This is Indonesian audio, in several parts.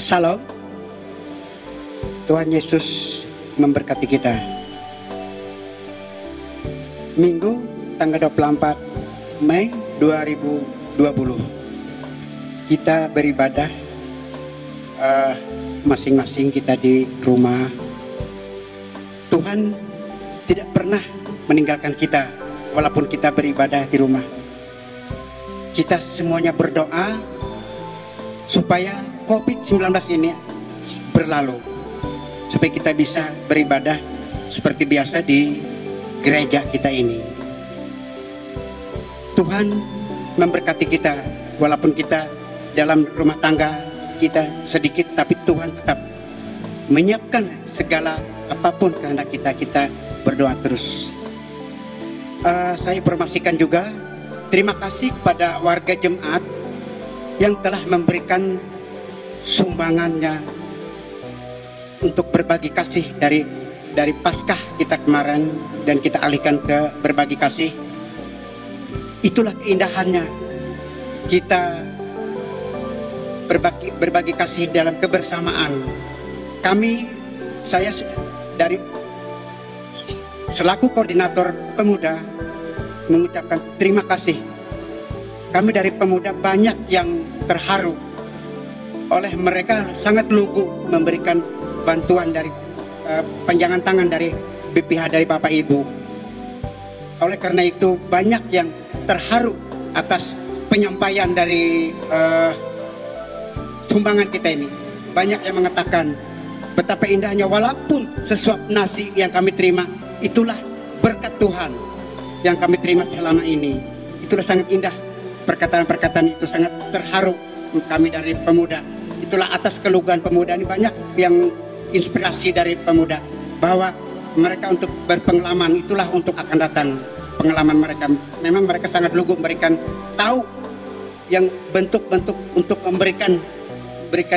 Salam. Tuhan Yesus memberkati kita. Minggu tanggal 24 Mei 2020 kita beribadah masing-masing kita di rumah. Tuhan tidak pernah meninggalkan kita walaupun kita beribadah di rumah. Kita semuanya berdoa supaya COVID-19 ini berlalu, supaya kita bisa beribadah seperti biasa di gereja kita ini. Tuhan memberkati kita walaupun kita dalam rumah tangga kita sedikit, tapi Tuhan tetap menyiapkan segala apapun kehendak kita berdoa terus. Saya informasikan juga terima kasih kepada warga jemaat yang telah memberikan sumbangannya untuk berbagi kasih dari Paskah kita kemarin, dan kita alihkan ke berbagi kasih. Itulah keindahannya kita berbagi kasih dalam kebersamaan. Saya dari selaku koordinator pemuda mengucapkan terima kasih. Kami dari pemuda banyak yang terharu oleh mereka, sangat lugu memberikan bantuan dari panjangan tangan dari BPH dari Bapak Ibu. Oleh karena itu banyak yang terharu atas penyampaian dari sumbangan kita ini. Banyak yang mengatakan betapa indahnya walaupun sesuap nasi yang kami terima, itulah berkat Tuhan yang kami terima selama ini. Itulah sangat indah, perkataan-perkataan itu sangat terharu kami dari pemuda. Itulah atas keluguan pemuda ini, banyak yang inspirasi dari pemuda bahwa mereka untuk berpengalaman, itulah untuk akan datang pengalaman mereka. Memang mereka sangat lugu memberikan tahu yang bentuk-bentuk untuk memberikan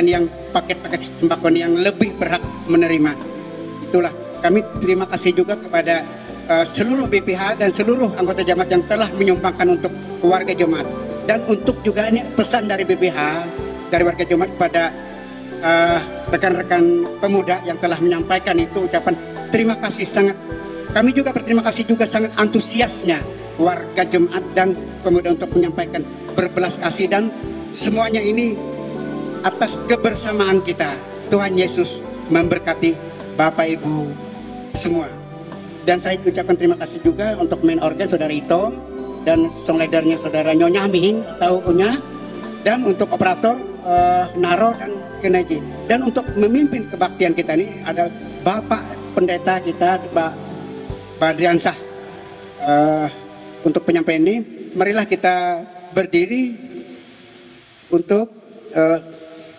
yang paket-paket sembako yang lebih berhak menerima. Itulah kami terima kasih juga kepada seluruh BPH dan seluruh anggota jemaat yang telah menyumbangkan untuk warga jemaat. Dan untuk juga ini pesan dari BPH, dari warga jemaat kepada rekan-rekan pemuda yang telah menyampaikan itu ucapan terima kasih sangat. Kami juga berterima kasih juga sangat antusiasnya warga jemaat dan pemuda untuk menyampaikan berbelas kasih, dan semuanya ini atas kebersamaan kita. Tuhan Yesus memberkati Bapak Ibu semua. Dan saya ucapkan terima kasih juga untuk main organ Saudara Ito, dan song leadernya Saudara Nyonya Mihing atau Unya, dan untuk operator Naro dan Kenaji, dan untuk memimpin kebaktian kita ini ada Bapak Pendeta kita Pak Badriansah. Untuk penyampaian ini marilah kita berdiri untuk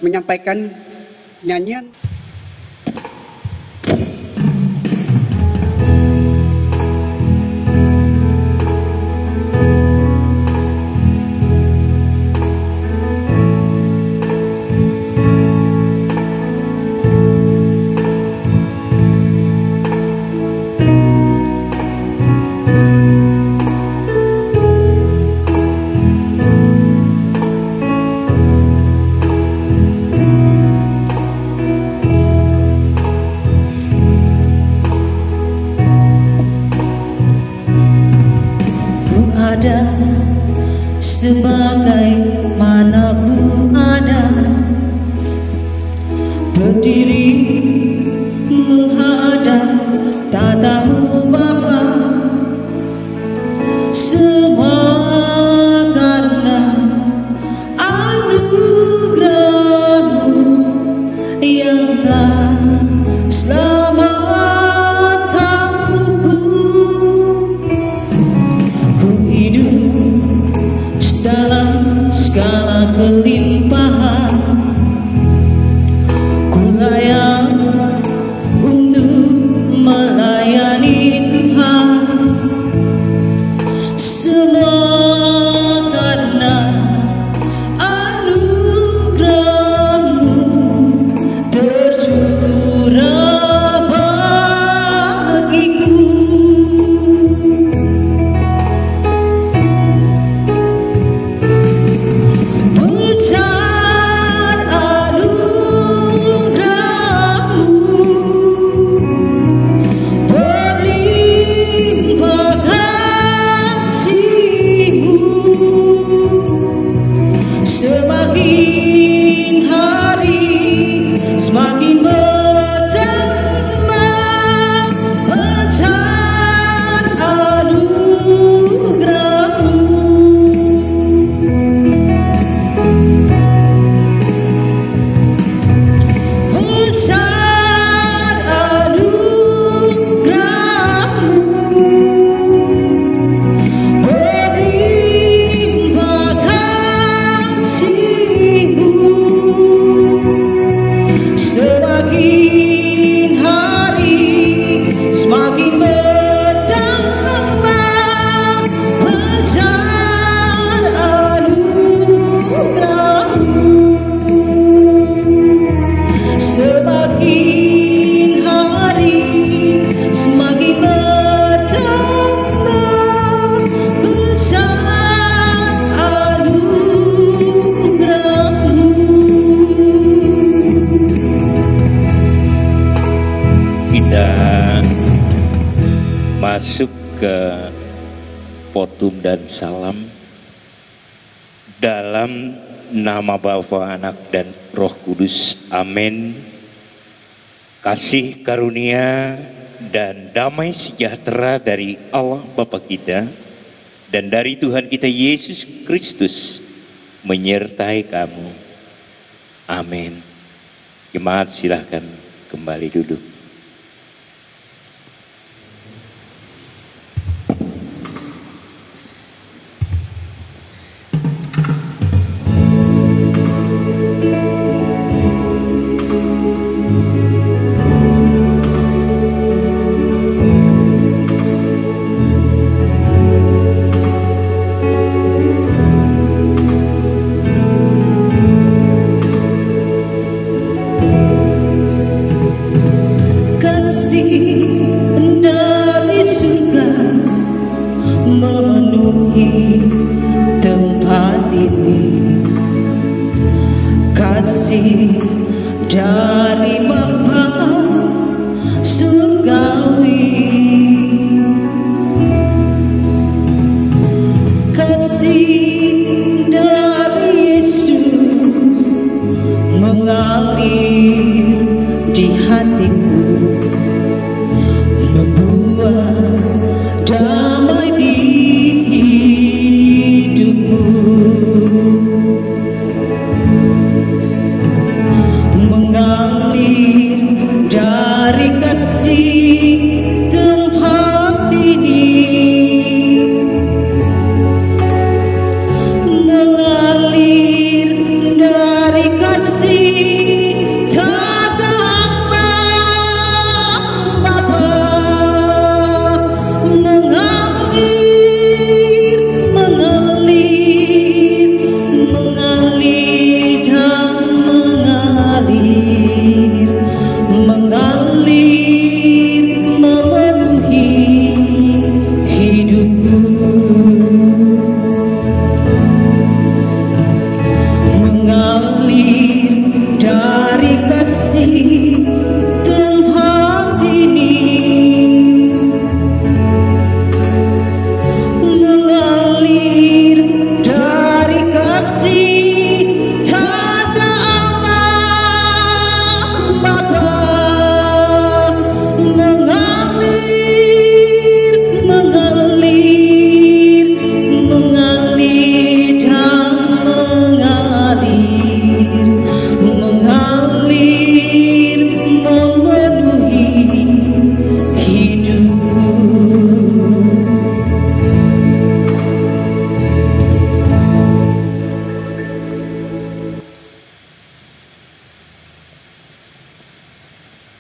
menyampaikan nyanyian. Sebagaimana ku ada berdiri menghadap tatamu Bapa, semua karena anugerah-Mu yang telah selamatkanku. Ku hidup dalam segala kelimpahan, ku layak untuk melayani Tuhan. ke potum dan salam. Dalam nama Bapa, Anak, dan Roh Kudus. Amin. Kasih karunia dan damai sejahtera dari Allah Bapa kita dan dari Tuhan kita Yesus Kristus menyertai kamu. Amin. Jemaat silahkan kembali duduk.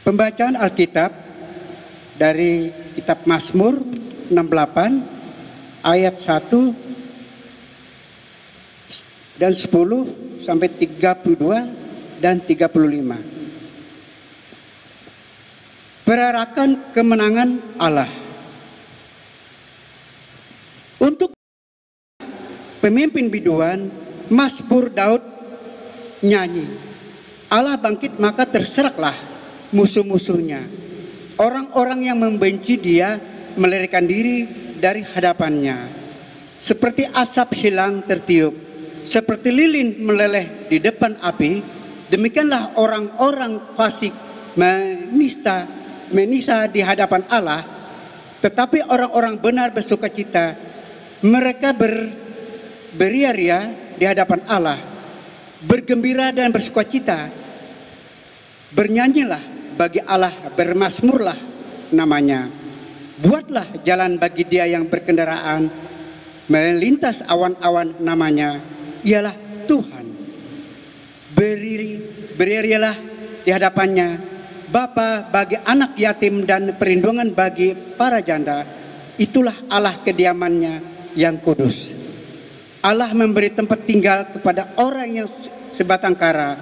Pembacaan Alkitab dari kitab Mazmur 68 ayat 1 dan 10 sampai 32 dan 35. Perarakan kemenangan Allah. Untuk pemimpin biduan, Mazmur Daud nyanyi, Allah bangkit maka terseraklah musuh-musuhnya. Orang-orang yang membenci dia melarikan diri dari hadapannya. Seperti asap hilang tertiup, seperti lilin meleleh di depan api, demikianlah orang-orang fasik menista di hadapan Allah. Tetapi orang-orang benar bersukacita, mereka beria-ria di hadapan Allah, bergembira dan bersukacita. Bernyanyilah bagi Allah, bermazmurlah namanya. Buatlah jalan bagi dia yang berkendaraan, melintas awan-awan namanya. Ialah Tuhan. Berialah di hadapannya, Bapa bagi anak yatim dan perlindungan bagi para janda. Itulah Allah kediamannya yang kudus. Allah memberi tempat tinggal kepada orang yang sebatang kara.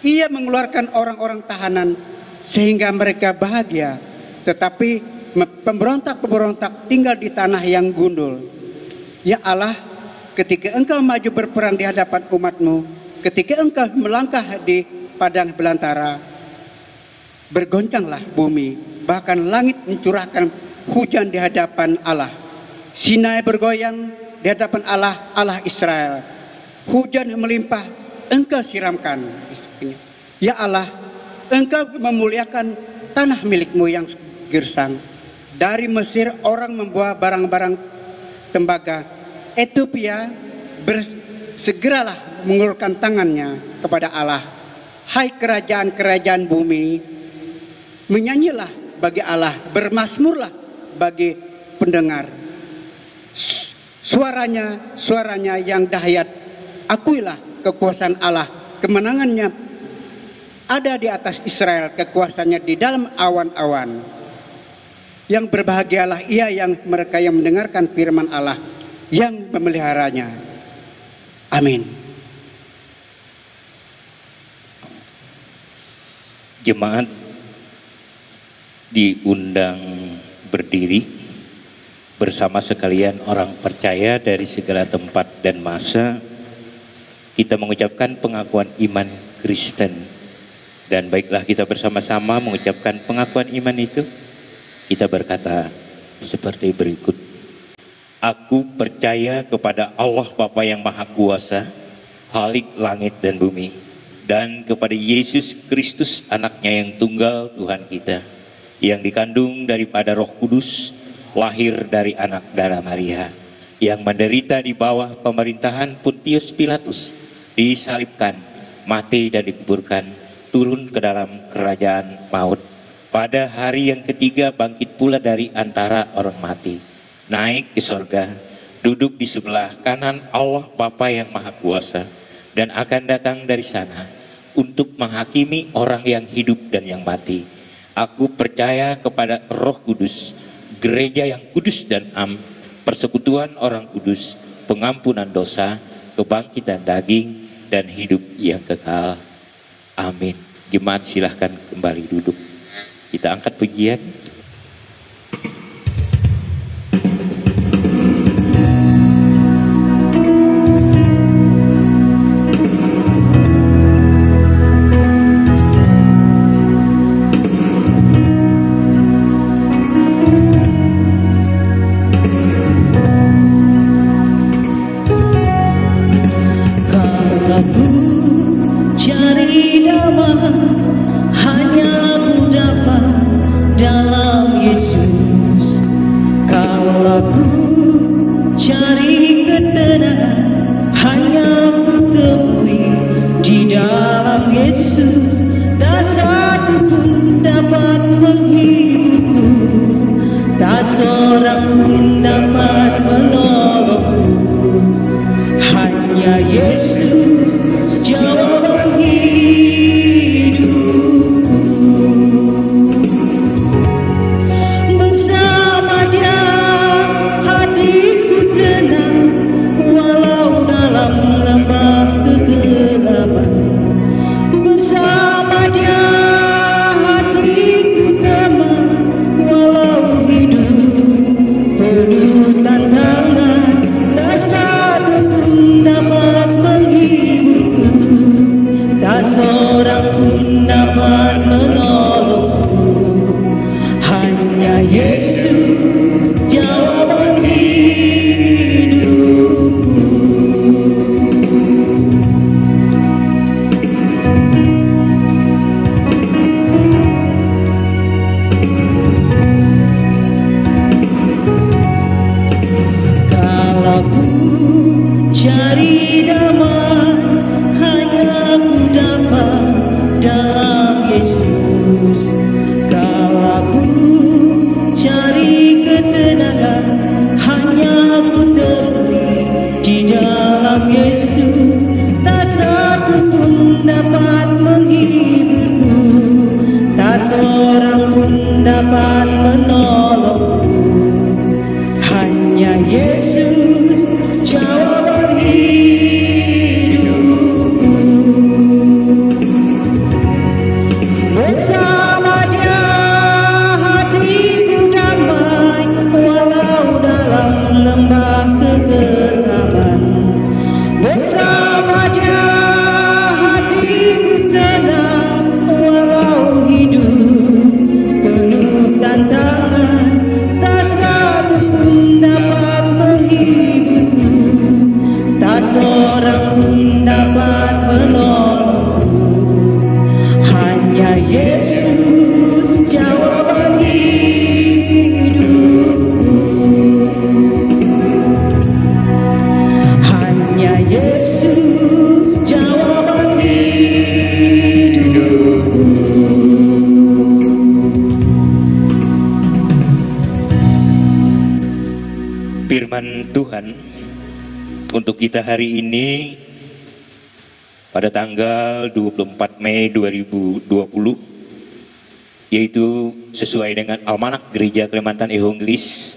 Ia mengeluarkan orang-orang tahanan sehingga mereka bahagia, tetapi pemberontak-pemberontak tinggal di tanah yang gundul. Ya Allah, ketika engkau maju berperang di hadapan umatmu, ketika engkau melangkah di padang belantara, bergoncanglah bumi, bahkan langit mencurahkan hujan di hadapan Allah. Sinai bergoyang di hadapan Allah, Allah Israel. Hujan melimpah, Engkau siramkan. Ya Allah, Engkau memuliakan tanah milikmu yang gersang. Dari Mesir orang membawa barang-barang tembaga. Ethiopia segeralah mengulurkan tangannya kepada Allah. Hai kerajaan-kerajaan bumi, menyanyilah bagi Allah, bermasmurlah bagi pendengar. Suaranya yang dahsyat, akuilah kekuasaan Allah, kemenangannya ada di atas Israel, kekuasaannya di dalam awan-awan. Yang berbahagialah mereka yang mendengarkan firman Allah, yang memeliharanya. Amin. Jemaat diundang berdiri bersama sekalian orang percaya dari segala tempat dan masa. Kita mengucapkan pengakuan iman Kristen. Dan baiklah kita bersama-sama mengucapkan pengakuan iman itu. Kita berkata seperti berikut. Aku percaya kepada Allah Bapa yang Maha Kuasa, Khalik langit dan bumi, dan kepada Yesus Kristus anaknya yang tunggal Tuhan kita, yang dikandung daripada Roh Kudus, lahir dari anak darah Maria, yang menderita di bawah pemerintahan Pontius Pilatus, disalibkan, mati dan dikuburkan, turun ke dalam kerajaan maut. Pada hari yang ketiga bangkit pula dari antara orang mati, naik ke sorga, duduk di sebelah kanan Allah Bapa yang Maha Kuasa, dan akan datang dari sana untuk menghakimi orang yang hidup dan yang mati. Aku percaya kepada Roh Kudus, gereja yang kudus dan am, persekutuan orang kudus, pengampunan dosa, kebangkitan daging, dan hidup yang kekal. Amin. Jemaat silahkan kembali duduk. Kita angkat pujian. Cari damai hanya aku dapat dalam Yesus. Kalau aku cari ketenangan hanya aku temui di dalam Yesus. Tak satu pun dapat menghiburku, tak seorang pun dapat menolongku. Hanya Yesus jawaban hidupku. Bersama Dia hatiku tenang, walau dalam lembah kegelapan. Bersama Dia hatiku tenang, walau hidup penuh Tuhan untuk kita hari ini pada tanggal 24 Mei 2020, yaitu sesuai dengan Almanak Gereja Kalimantan Evanggelis.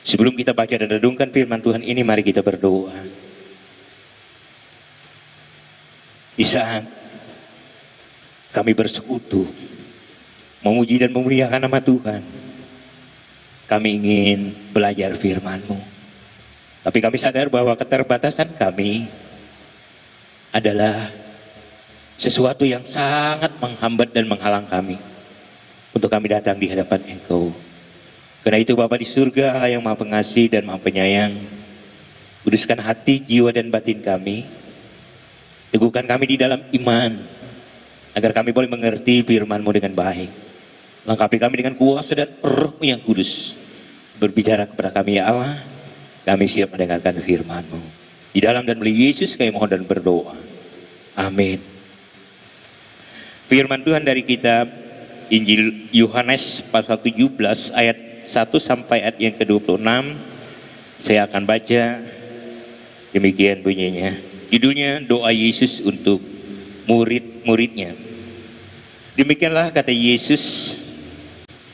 Sebelum kita baca dan renungkan firman Tuhan ini, mari kita berdoa. Di saat kami bersekutu memuji dan memuliakan nama Tuhan, kami ingin belajar firman-Mu. Tapi kami sadar bahwa keterbatasan kami adalah sesuatu yang sangat menghambat dan menghalang kami untuk kami datang di hadapan Engkau. Karena itu Bapa di surga yang Maha Pengasih dan Maha Penyayang, kuduskan hati, jiwa dan batin kami, teguhkan kami di dalam iman, agar kami boleh mengerti firman-Mu dengan baik. Lengkapi kami dengan kuasa dan Roh-Mu yang kudus, berbicara kepada kami ya Allah. Kami siap mendengarkan firman-Mu. Di dalam dan melalui Yesus kami mohon dan berdoa. Amin. Firman Tuhan dari kitab Injil Yohanes pasal 17 ayat 1 sampai ayat yang ke-26. Saya akan baca, demikian bunyinya. Judulnya doa Yesus untuk murid-muridnya. Demikianlah kata Yesus,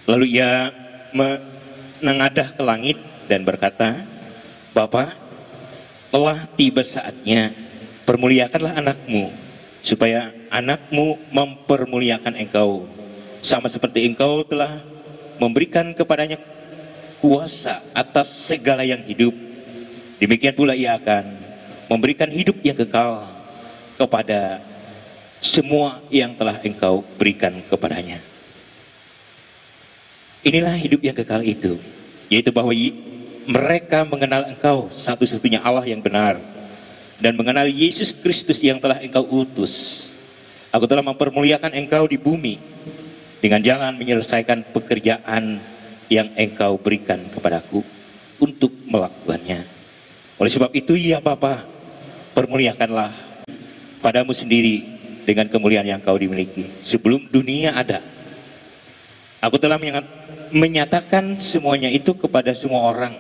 lalu ia menengadah ke langit dan berkata, Bapa, telah tiba saatnya, permuliakanlah anakmu, supaya anakmu mempermuliakan engkau, sama seperti engkau telah memberikan kepadanya kuasa atas segala yang hidup. Demikian pula ia akan memberikan hidup yang kekal kepada semua yang telah engkau berikan kepadanya. Inilah hidup yang kekal itu, yaitu bahwa mereka mengenal engkau satu-satunya Allah yang benar, dan mengenal Yesus Kristus yang telah engkau utus. Aku telah mempermuliakan engkau di bumi dengan jalan menyelesaikan pekerjaan yang engkau berikan kepadaku untuk melakukannya. Oleh sebab itu ya Bapa, permuliakanlah padamu sendiri dengan kemuliaan yang kau dimiliki sebelum dunia ada. Aku telah menyatakan semuanya itu kepada semua orang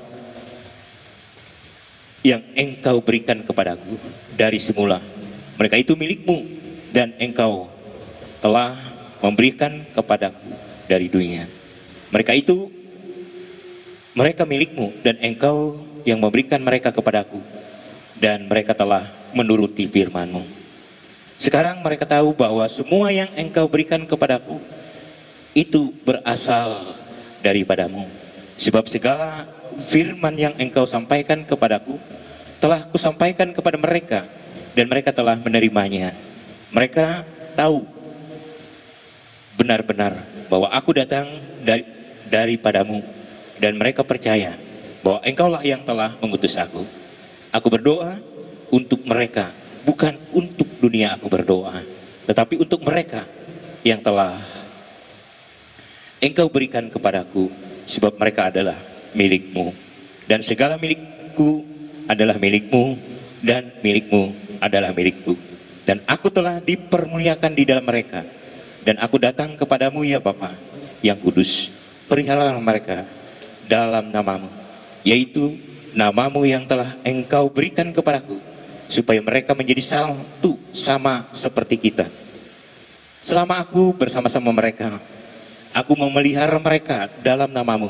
yang engkau berikan kepadaku dari semula. Mereka itu milikmu, dan engkau telah memberikan kepadaku dari dunia. Mereka milikmu, dan engkau yang memberikan mereka kepadaku, dan mereka telah menuruti firman-Mu. Sekarang mereka tahu bahwa semua yang engkau berikan kepadaku itu berasal daripadamu. Sebab segala firman yang engkau sampaikan kepadaku telah kusampaikan kepada mereka, dan mereka telah menerimanya. Mereka tahu benar-benar bahwa aku datang daripadamu, dan mereka percaya bahwa engkaulah yang telah mengutus aku. Aku berdoa untuk mereka, bukan untuk dunia aku berdoa, tetapi untuk mereka yang telah engkau berikan kepadaku, sebab mereka adalah milikmu, dan segala milikku adalah milikmu, dan milikmu adalah milikku. Dan aku telah dipermuliakan di dalam mereka, dan aku datang kepadamu ya Bapa yang kudus. Perihalalah mereka dalam namamu, yaitu namamu yang telah engkau berikan kepadaku, supaya mereka menjadi satu sama seperti kita. Selama aku bersama-sama mereka, aku memelihara mereka dalam namamu,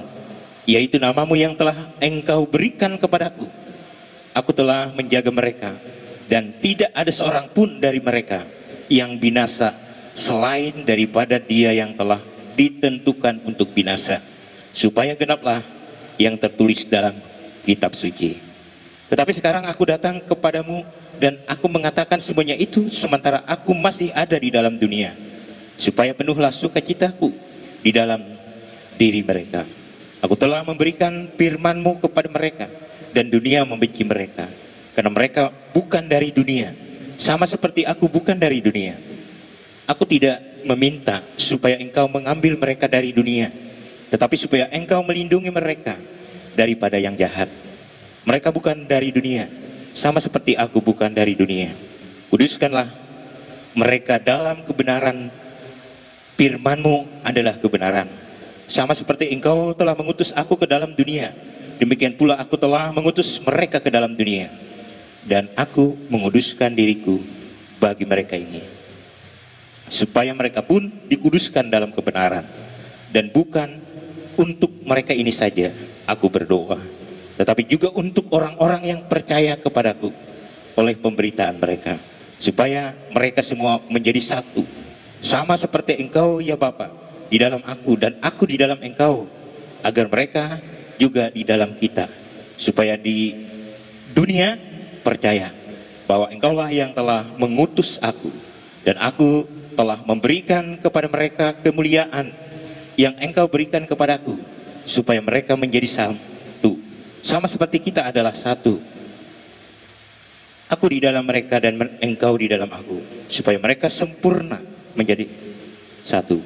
yaitu namamu yang telah engkau berikan kepadaku. Aku telah menjaga mereka, dan tidak ada seorang pun dari mereka yang binasa selain daripada dia yang telah ditentukan untuk binasa, supaya genaplah yang tertulis dalam kitab suci. Tetapi sekarang aku datang kepadamu, dan aku mengatakan semuanya itu sementara aku masih ada di dalam dunia, supaya penuhlah sukacitaku di dalam diri mereka. Aku telah memberikan firman-Mu kepada mereka, dan dunia membenci mereka, karena mereka bukan dari dunia, sama seperti aku bukan dari dunia. Aku tidak meminta supaya engkau mengambil mereka dari dunia, tetapi supaya engkau melindungi mereka daripada yang jahat. Mereka bukan dari dunia, sama seperti aku bukan dari dunia. Kuduskanlah mereka dalam kebenaran. Firman-Mu adalah kebenaran. Sama seperti engkau telah mengutus aku ke dalam dunia, demikian pula aku telah mengutus mereka ke dalam dunia, dan aku menguduskan diriku bagi mereka ini, supaya mereka pun dikuduskan dalam kebenaran. Dan bukan untuk mereka ini saja aku berdoa, tetapi juga untuk orang-orang yang percaya kepadaku oleh pemberitaan mereka, supaya mereka semua menjadi satu, sama seperti Engkau ya Bapa di dalam aku dan aku di dalam Engkau, agar mereka juga di dalam kita, supaya di dunia percaya bahwa Engkaulah yang telah mengutus aku, dan aku telah memberikan kepada mereka kemuliaan yang Engkau berikan kepadaku, supaya mereka menjadi satu, sama seperti kita adalah satu. Aku di dalam mereka dan Engkau di dalam aku, supaya mereka sempurna menjadi satu,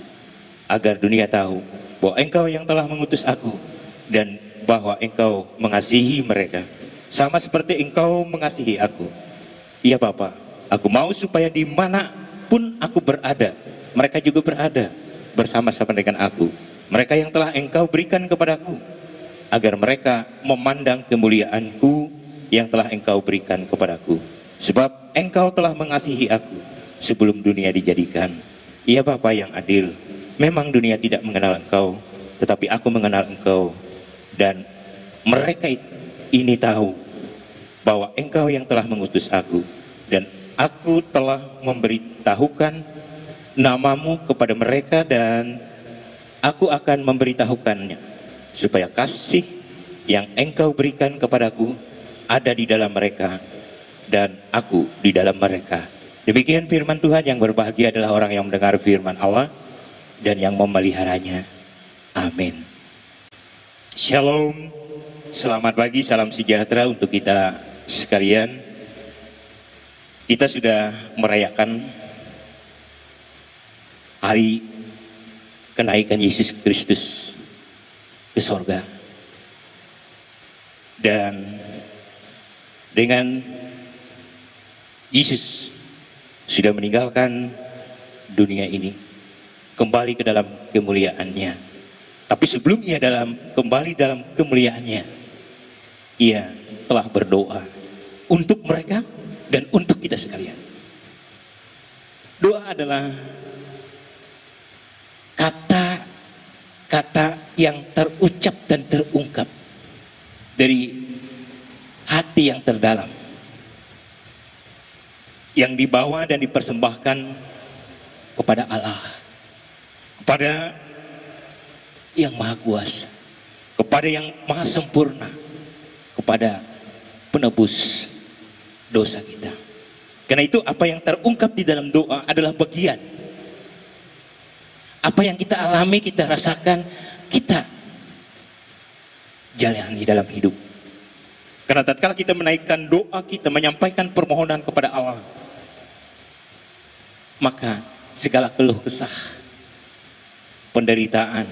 agar dunia tahu bahwa Engkau yang telah mengutus aku, dan bahwa Engkau mengasihi mereka sama seperti Engkau mengasihi aku. Iya Bapa, aku mau supaya dimanapun aku berada, mereka juga berada bersama-sama dengan aku, mereka yang telah Engkau berikan kepadaku, agar mereka memandang kemuliaanku yang telah Engkau berikan kepadaku, sebab Engkau telah mengasihi aku sebelum dunia dijadikan. Iya Bapa yang adil, memang dunia tidak mengenal Engkau, tetapi aku mengenal Engkau, dan mereka ini tahu bahwa Engkau yang telah mengutus aku, dan aku telah memberitahukan namamu kepada mereka, dan aku akan memberitahukannya, supaya kasih yang Engkau berikan kepadaku ada di dalam mereka, dan aku di dalam mereka. Demikian firman Tuhan. Yang berbahagia adalah orang yang mendengar firman Allah dan yang memeliharanya. Amin. Shalom, selamat pagi, salam sejahtera untuk kita sekalian. Kita sudah merayakan hari kenaikan Yesus Kristus ke sorga, dan dengan Yesus sudah meninggalkan dunia ini, kembali ke dalam kemuliaannya. Tapi sebelum ia kembali dalam kemuliaannya, ia telah berdoa untuk mereka dan untuk kita sekalian. Doa adalah kata-kata yang terucap dan terungkap dari hati yang terdalam, yang dibawa dan dipersembahkan kepada Allah, kepada yang maha kuasa, kepada yang maha sempurna, kepada penebus dosa kita. Karena itu apa yang terungkap di dalam doa adalah bagian apa yang kita alami, kita rasakan, kita jalani dalam hidup. Karena tatkala kita menaikkan doa kita, menyampaikan permohonan kepada Allah, maka segala keluh kesah, penderitaan,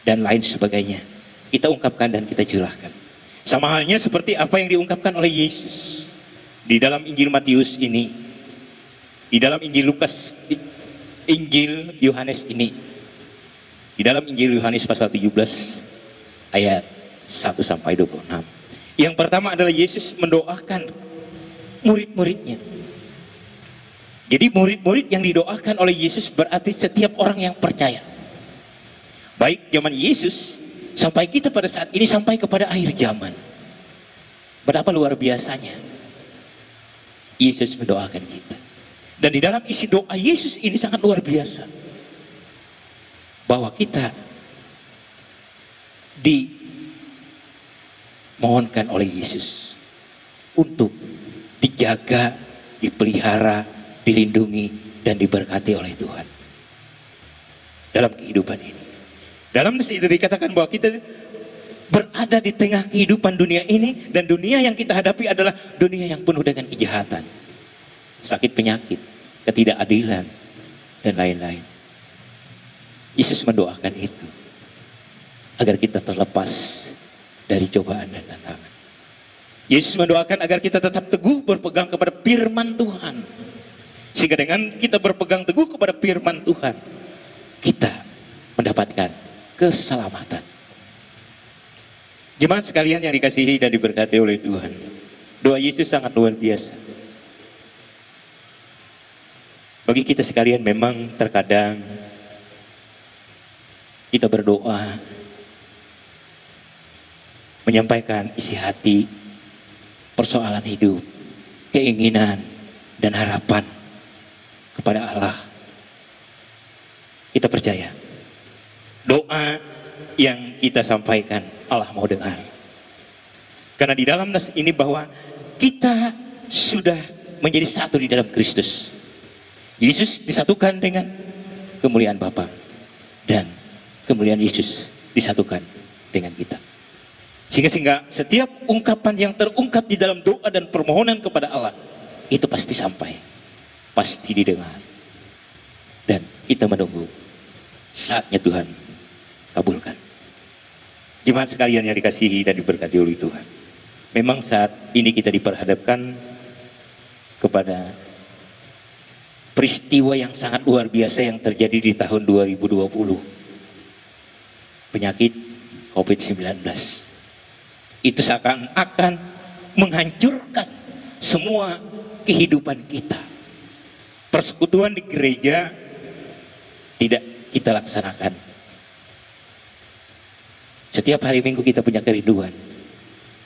dan lain sebagainya kita ungkapkan dan kita curahkan. Sama halnya seperti apa yang diungkapkan oleh Yesus di dalam Injil Matius ini, di dalam Injil Lukas, Injil Yohanes ini, di dalam Injil Yohanes pasal 17 ayat 1 sampai 26. Yang pertama adalah Yesus mendoakan murid-muridnya. Jadi murid-murid yang didoakan oleh Yesus berarti setiap orang yang percaya. Baik zaman Yesus sampai kita pada saat ini, sampai kepada akhir zaman. Betapa luar biasanya Yesus mendoakan kita. Dan di dalam isi doa Yesus ini sangat luar biasa, bahwa kita dimohonkan oleh Yesus untuk dijaga, dipelihara, dilindungi, dan diberkati oleh Tuhan dalam kehidupan ini. Dalam itu dikatakan bahwa kita berada di tengah kehidupan dunia ini, dan dunia yang kita hadapi adalah dunia yang penuh dengan kejahatan, sakit penyakit, ketidakadilan, dan lain-lain. Yesus mendoakan itu agar kita terlepas dari cobaan dan tantangan. Yesus mendoakan agar kita tetap teguh berpegang kepada firman Tuhan, sehingga dengan kita berpegang teguh kepada firman Tuhan, kita mendapatkan keselamatan. Jemaat sekalian yang dikasihi dan diberkati oleh Tuhan, doa Yesus sangat luar biasa. Bagi kita sekalian memang terkadang kita berdoa, menyampaikan isi hati, persoalan hidup, keinginan, dan harapan kepada Allah. Kita percaya doa yang kita sampaikan Allah mau dengar. Karena di dalam nas ini bahwa kita sudah menjadi satu di dalam Kristus. Yesus disatukan dengan kemuliaan Bapa, dan kemuliaan Yesus disatukan dengan kita. Sehingga setiap ungkapan yang terungkap di dalam doa dan permohonan kepada Allah itu pasti sampai, pasti didengar, dan kita menunggu saatnya Tuhan kabulkan. Jemaat sekalian yang dikasihi dan diberkati oleh Tuhan, memang saat ini kita diperhadapkan kepada peristiwa yang sangat luar biasa yang terjadi di tahun 2020, penyakit COVID-19. Itu seakan-akan menghancurkan semua kehidupan kita. Persekutuan di gereja tidak kita laksanakan. Setiap hari Minggu kita punya kerinduan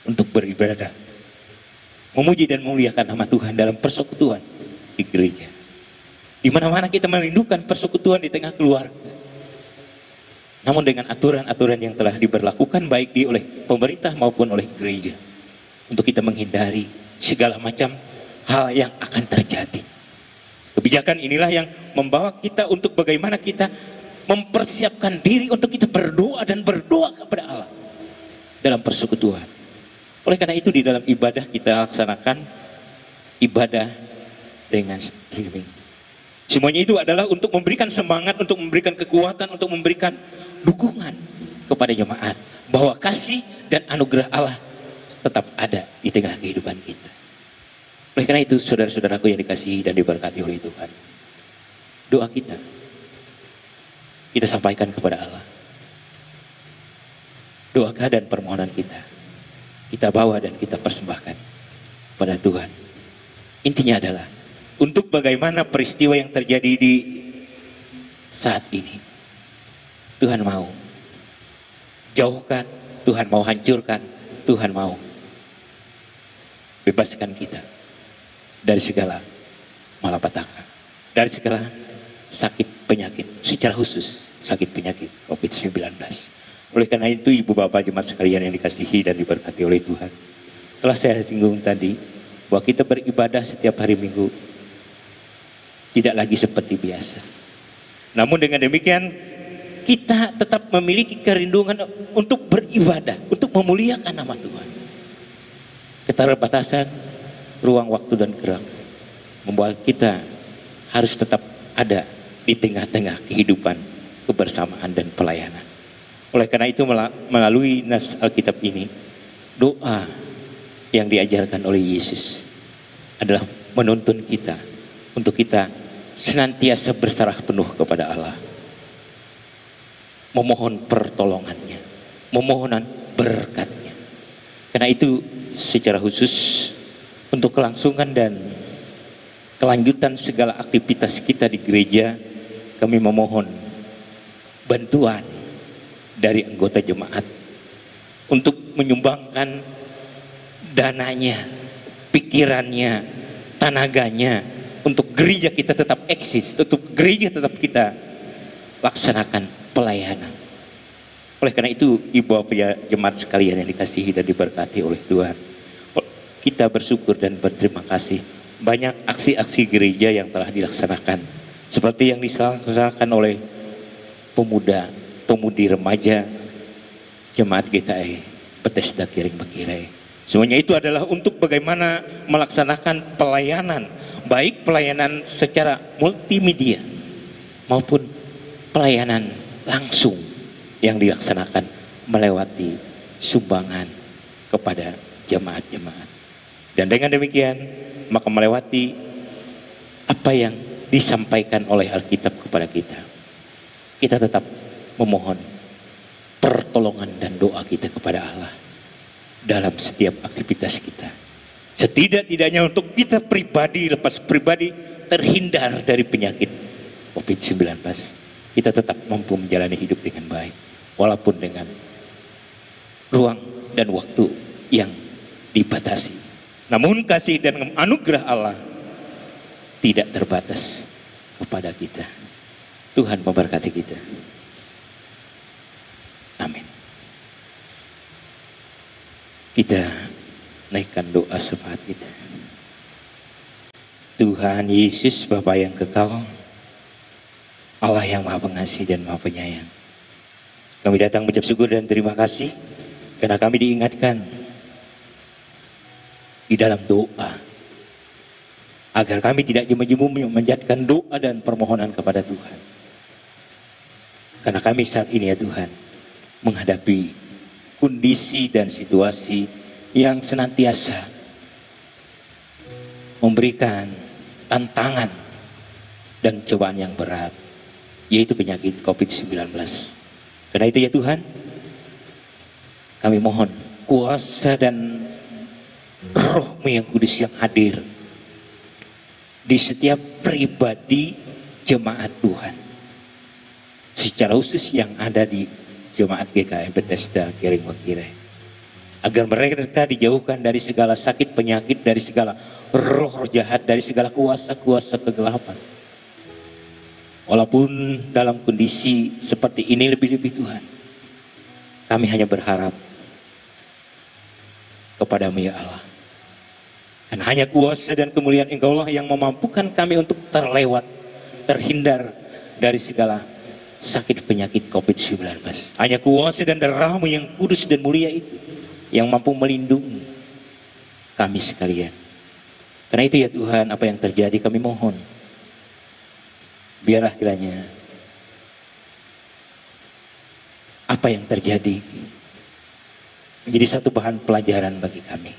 untuk beribadah, memuji dan memuliakan nama Tuhan dalam persekutuan di gereja. Di mana-mana kita merindukan persekutuan di tengah keluarga. Namun dengan aturan-aturan yang telah diberlakukan baik oleh pemerintah maupun oleh gereja, untuk kita menghindari segala macam hal yang akan terjadi. Kebijakan inilah yang membawa kita untuk bagaimana kita mempersiapkan diri untuk kita berdoa dan berdoa kepada Allah dalam persekutuan. Oleh karena itu di dalam ibadah kita laksanakan ibadah dengan streaming. Semuanya itu adalah untuk memberikan semangat, untuk memberikan kekuatan, untuk memberikan dukungan kepada jemaat bahwa kasih dan anugerah Allah tetap ada di tengah kehidupan kita. Oleh karena itu saudara-saudaraku yang dikasihi dan diberkati oleh Tuhan, doa kita sampaikan kepada Allah. Doa dan permohonan kita bawa dan kita persembahkan pada Tuhan. Intinya adalah untuk bagaimana peristiwa yang terjadi di saat ini, Tuhan mau jauhkan, Tuhan mau hancurkan, Tuhan mau bebaskan kita dari segala malapetaka, dari segala sakit penyakit, secara khusus sakit penyakit COVID-19. Oleh karena itu ibu bapak jemaat sekalian yang dikasihi dan diberkati oleh Tuhan, telah saya singgung tadi bahwa kita beribadah setiap hari Minggu tidak lagi seperti biasa. Namun dengan demikian kita tetap memiliki kerinduan untuk beribadah, untuk memuliakan nama Tuhan. Keterbatasan ruang waktu dan gerak membuat kita harus tetap ada di tengah-tengah kehidupan kebersamaan dan pelayanan. Oleh karena itu melalui nas Alkitab ini, doa yang diajarkan oleh Yesus adalah menuntun kita untuk kita senantiasa berserah penuh kepada Allah, memohon pertolongannya, memohonan berkatnya. Karena itu secara khusus untuk kelangsungan dan kelanjutan segala aktivitas kita di gereja, kami memohon bantuan dari anggota jemaat untuk menyumbangkan dananya, pikirannya, tenaganya, untuk gereja kita tetap eksis, untuk gereja tetap kita laksanakan pelayanan. Oleh karena itu ibu bapak jemaat sekalian yang dikasihi dan diberkati oleh Tuhan, kita bersyukur dan berterima kasih banyak aksi-aksi gereja yang telah dilaksanakan, seperti yang dilaksanakan oleh pemuda, pemudi remaja jemaat GKI Bethesda Kiring Bekirai. Semuanya itu adalah untuk bagaimana melaksanakan pelayanan, baik pelayanan secara multimedia maupun pelayanan langsung yang dilaksanakan melewati sumbangan kepada jemaat-jemaat. Dan dengan demikian maka melewati apa yang disampaikan oleh Alkitab kepada kita, kita tetap memohon pertolongan dan doa kita kepada Allah dalam setiap aktivitas kita. Setidak-tidaknya untuk kita pribadi, lepas pribadi, terhindar dari penyakit COVID-19. Kita tetap mampu menjalani hidup dengan baik, walaupun dengan ruang dan waktu yang dibatasi. Namun kasih dan anugerah Allah tidak terbatas kepada kita. Tuhan memberkati kita. Amin. Kita naikkan doa syafaat kita. Tuhan Yesus, Bapa yang kekal, Allah yang Maha Pengasih dan Maha Penyayang, kami datang mengucap syukur dan terima kasih karena kami diingatkan di dalam doa agar kami tidak jemu-jemu memanjatkan doa dan permohonan kepada Tuhan. Karena kami saat ini ya Tuhan menghadapi kondisi dan situasi yang senantiasa memberikan tantangan dan cobaan yang berat, yaitu penyakit COVID-19. Karena itu ya Tuhan, kami mohon kuasa dan Roh-Mu yang kudus yang hadir di setiap pribadi jemaat Tuhan, secara khusus yang ada di jemaat GKM Bethesda Kering Wakirai, agar mereka dijauhkan dari segala sakit penyakit, dari segala roh jahat, dari segala kuasa-kuasa kegelapan. Walaupun dalam kondisi seperti ini, lebih-lebih Tuhan, kami hanya berharap kepadamu ya Allah. Karena hanya kuasa dan kemuliaan Engkau lah yang memampukan kami untuk terhindar dari segala sakit penyakit COVID-19. Hanya kuasa dan darah-Mu yang kudus dan mulia itu yang mampu melindungi kami sekalian. Karena itu ya Tuhan, apa yang terjadi kami mohon, biarlah kiranya apa yang terjadi menjadi satu bahan pelajaran bagi kami,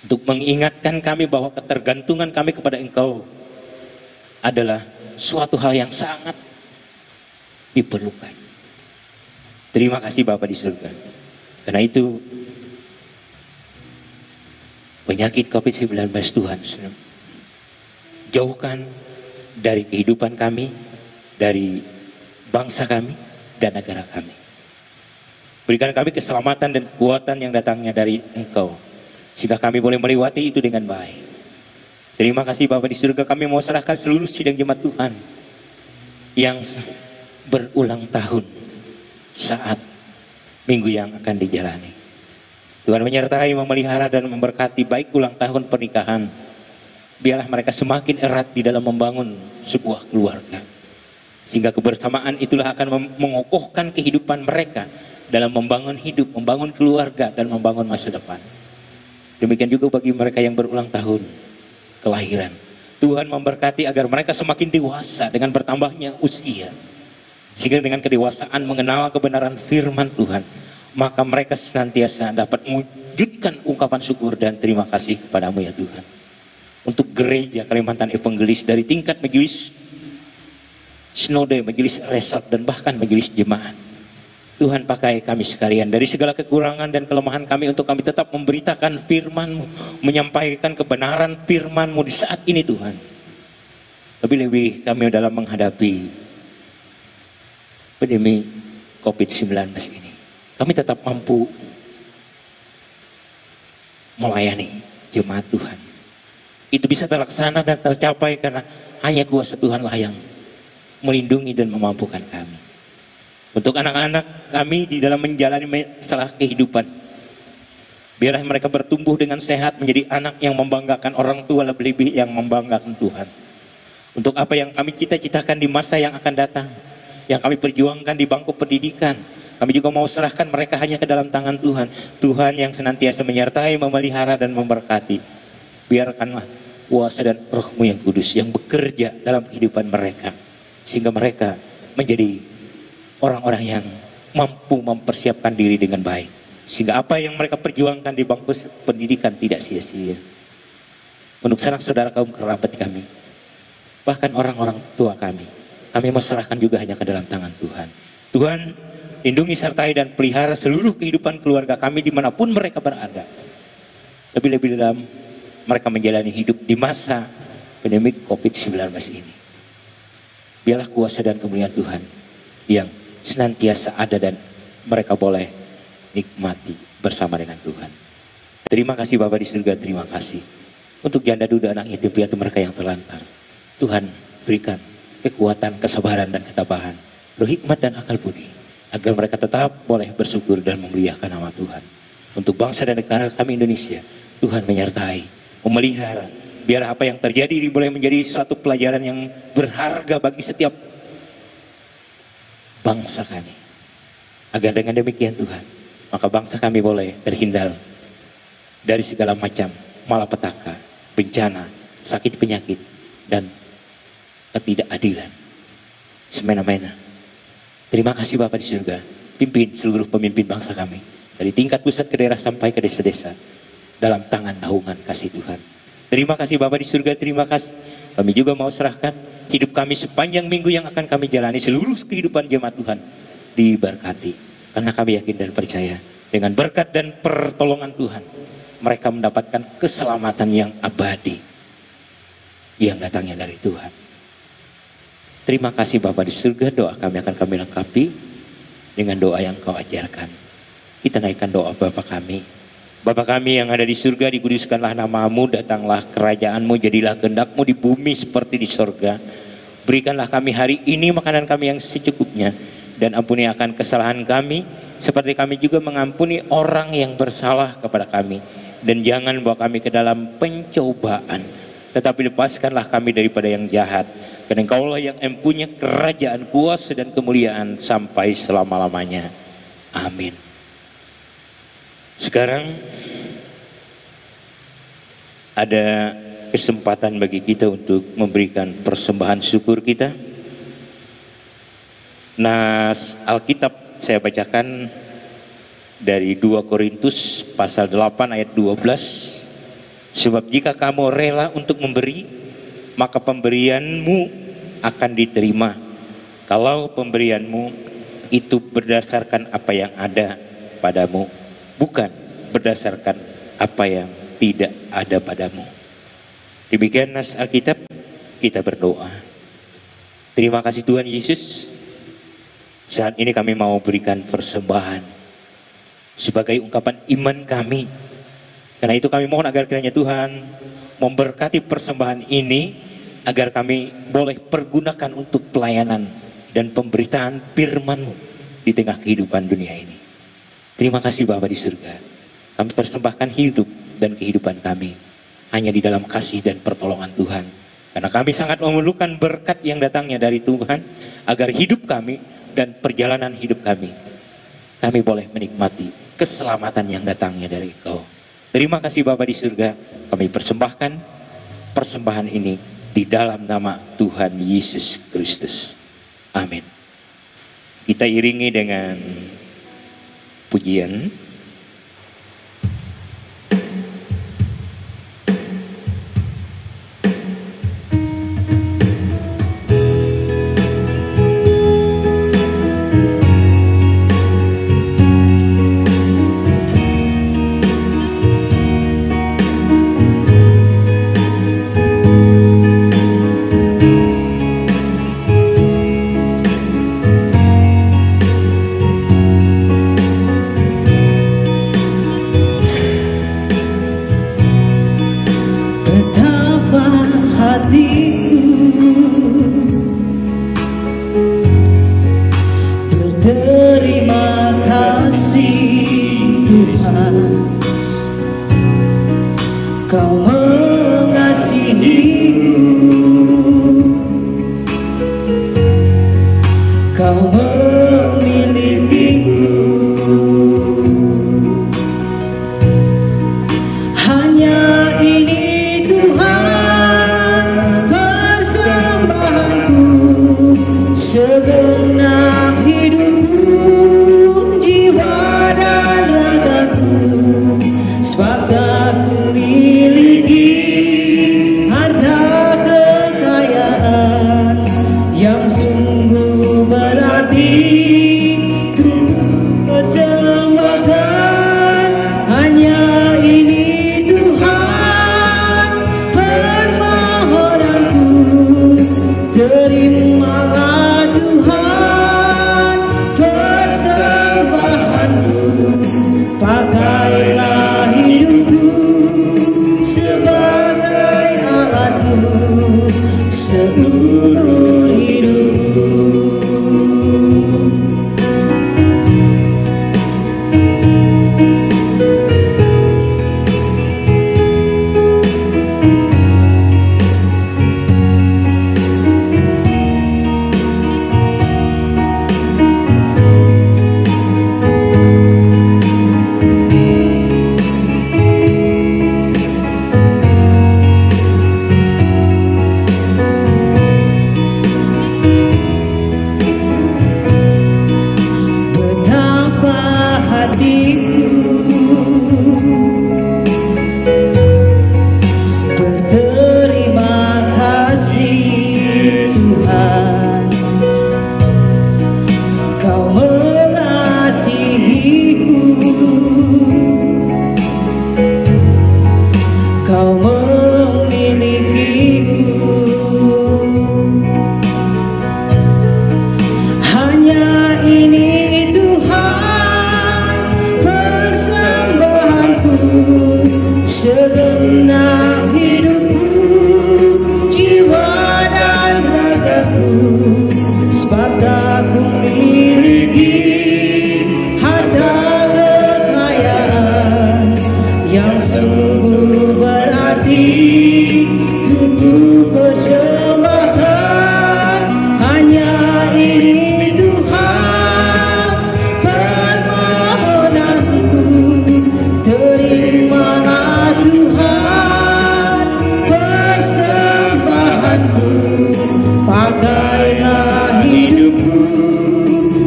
untuk mengingatkan kami bahwa ketergantungan kami kepada Engkau adalah suatu hal yang sangat diperlukan. Terima kasih Bapa di surga. Karena itu penyakit COVID-19 Tuhan, jauhkan dari kehidupan kami, dari bangsa kami dan negara kami. Berikan kami keselamatan dan kekuatan yang datangnya dari Engkau, sehingga kami boleh melewati itu dengan baik. Terima kasih Bapa di surga, kami mau serahkan seluruh sidang jemaat Tuhan yang berulang tahun saat minggu yang akan dijalani. Tuhan menyertai, memelihara dan memberkati baik ulang tahun pernikahan. Biarlah mereka semakin erat di dalam membangun sebuah keluarga, sehingga kebersamaan itulah akan mengokohkan kehidupan mereka dalam membangun hidup, membangun keluarga dan membangun masa depan. Demikian juga bagi mereka yang berulang tahun kelahiran. Tuhan memberkati agar mereka semakin dewasa dengan bertambahnya usia, sehingga dengan kedewasaan mengenal kebenaran firman Tuhan, maka mereka senantiasa dapat mewujudkan ungkapan syukur dan terima kasih kepadamu ya Tuhan. Untuk gereja Kalimantan Evangelis dari tingkat majelis sinode, majelis resort dan bahkan majelis jemaat, Tuhan pakai kami sekalian dari segala kekurangan dan kelemahan kami untuk kami tetap memberitakan firman-Mu, menyampaikan kebenaran firman-Mu di saat ini Tuhan. Lebih-lebih kami dalam menghadapi pandemi COVID-19 ini, kami tetap mampu melayani jemaat Tuhan. Itu bisa terlaksana dan tercapai karena hanya kuasa Tuhanlah yang melindungi dan memampukan kami. Untuk anak-anak kami di dalam menjalani masalah kehidupan, biarlah mereka bertumbuh dengan sehat menjadi anak yang membanggakan orang tua, lebih-lebih yang membanggakan Tuhan. Untuk apa yang kami cita-citakan di masa yang akan datang, yang kami perjuangkan di bangku pendidikan, kami juga mau serahkan mereka hanya ke dalam tangan Tuhan. Tuhan yang senantiasa menyertai, memelihara dan memberkati. Biarkanlah kuasa dan Roh-Mu yang kudus yang bekerja dalam kehidupan mereka, sehingga mereka menjadi orang-orang yang mampu mempersiapkan diri dengan baik, sehingga apa yang mereka perjuangkan di bangku pendidikan tidak sia-sia. Untuk sanak saudara kaum kerabat kami, bahkan orang-orang tua kami mau serahkan juga hanya ke dalam tangan Tuhan. Tuhan, lindungi, sertai, dan pelihara seluruh kehidupan keluarga kami dimanapun mereka berada. Lebih-lebih dalam mereka menjalani hidup di masa pandemi COVID-19 ini. Biarlah kuasa dan kemuliaan Tuhan yang senantiasa ada dan mereka boleh nikmati bersama dengan Tuhan. Terima kasih Bapa di surga, terima kasih untuk janda duda, anak yatim piatu mereka yang terlantar. Tuhan berikan kekuatan, kesabaran, dan ketabahan, roh hikmat dan akal budi, agar mereka tetap boleh bersyukur dan memuliakan nama Tuhan. Untuk bangsa dan negara kami Indonesia, Tuhan menyertai, memelihara, biar apa yang terjadi boleh menjadi suatu pelajaran yang berharga bagi setiap bangsa kami. Agar dengan demikian Tuhan, maka bangsa kami boleh terhindar dari segala macam malapetaka, bencana, sakit penyakit, dan ketidakadilan semena-mena. Terima kasih Bapa di surga, pimpin seluruh pemimpin bangsa kami dari tingkat pusat ke daerah sampai ke desa-desa dalam tangan naungan kasih Tuhan. Terima kasih Bapa di surga, terima kasih. Kami juga mau serahkan hidup kami sepanjang minggu yang akan kami jalani, seluruh kehidupan jemaat Tuhan diberkati, karena kami yakin dan percaya dengan berkat dan pertolongan Tuhan mereka mendapatkan keselamatan yang abadi yang datangnya dari Tuhan. Terima kasih Bapa di surga, doa kami akan kami lengkapi dengan doa yang Kau ajarkan. Kita naikkan doa Bapa kami. Bapa kami yang ada di surga, dikuduskanlah nama-Mu, datanglah kerajaan-Mu, jadilah kehendak-Mu di bumi seperti di sorga. Berikanlah kami hari ini makanan kami yang secukupnya, dan ampuni akan kesalahan kami, seperti kami juga mengampuni orang yang bersalah kepada kami. Dan jangan bawa kami ke dalam pencobaan, tetapi lepaskanlah kami daripada yang jahat. Karena Engkaulah yang mempunyai kerajaan, kuasa, dan kemuliaan sampai selama-lamanya. Amin. Sekarang ada kesempatan bagi kita untuk memberikan persembahan syukur kita. Nas Alkitab saya bacakan dari 2 Korintus pasal 8 ayat 12. Sebab jika kamu rela untuk memberi, maka pemberianmu akan diterima. Kalau pemberianmu itu berdasarkan apa yang ada padamu, bukan berdasarkan apa yang tidak ada padamu. Demikian nas Alkitab, kita berdoa. Terima kasih Tuhan Yesus. Saat ini kami mau berikan persembahan sebagai ungkapan iman kami. Karena itu kami mohon agar kiranya Tuhan memberkati persembahan ini, agar kami boleh pergunakan untuk pelayanan dan pemberitaan firman-Mu di tengah kehidupan dunia ini. Terima kasih Bapa di surga. Kami persembahkan hidup dan kehidupan kami hanya di dalam kasih dan pertolongan Tuhan. Karena kami sangat memerlukan berkat yang datangnya dari Tuhan, agar hidup kami dan perjalanan hidup kami boleh menikmati keselamatan yang datangnya dari Engkau. Terima kasih Bapa di surga. Kami persembahkan persembahan ini di dalam nama Tuhan Yesus Kristus. Amin. Kita iringi dengan pujian. Terima kasih Tuhan, Kau mengasihiku, Kau memilikiku. Hanya ini Tuhan persembahanku, segenap hidupku, jiwa dan ragaku. Sebab tak kumiliki harta kekayaan yang sungguh berarti seluruh hidupku. Kau memilikiku, hanya ini Tuhan persembahanku, segenap hidupku, jiwa dan ragaku, sebab tak kumiliki harta kekayaan yang sungguh berarti untuk persembahkan. Hanya ini Tuhan permohonanku, terimalah Tuhan persembahanku, pakailah hidupku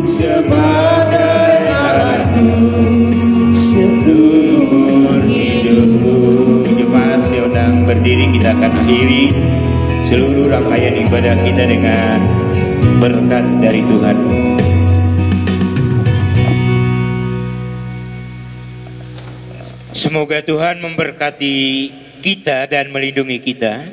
sebagai alatmu seluruh hidupku. Jemaat sedang berdiri, kita akan akhiri seluruh rangkaian ibadah kita dengan berkat dari Tuhan. Semoga Tuhan memberkati kita dan melindungi kita.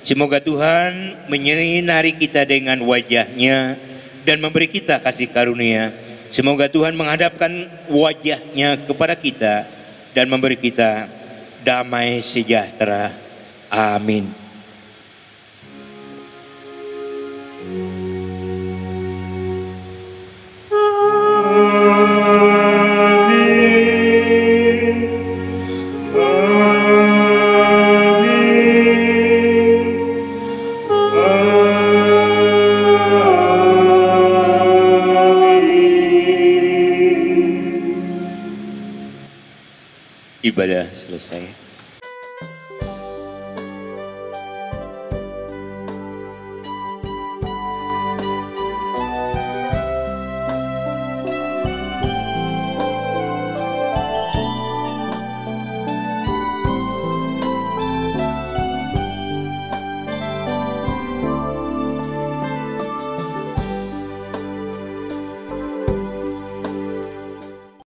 Semoga Tuhan menyinari kita dengan wajah-Nya dan memberi kita kasih karunia. Semoga Tuhan menghadapkan wajah-Nya kepada kita dan memberi kita damai sejahtera. Amin. Ibadah selesai.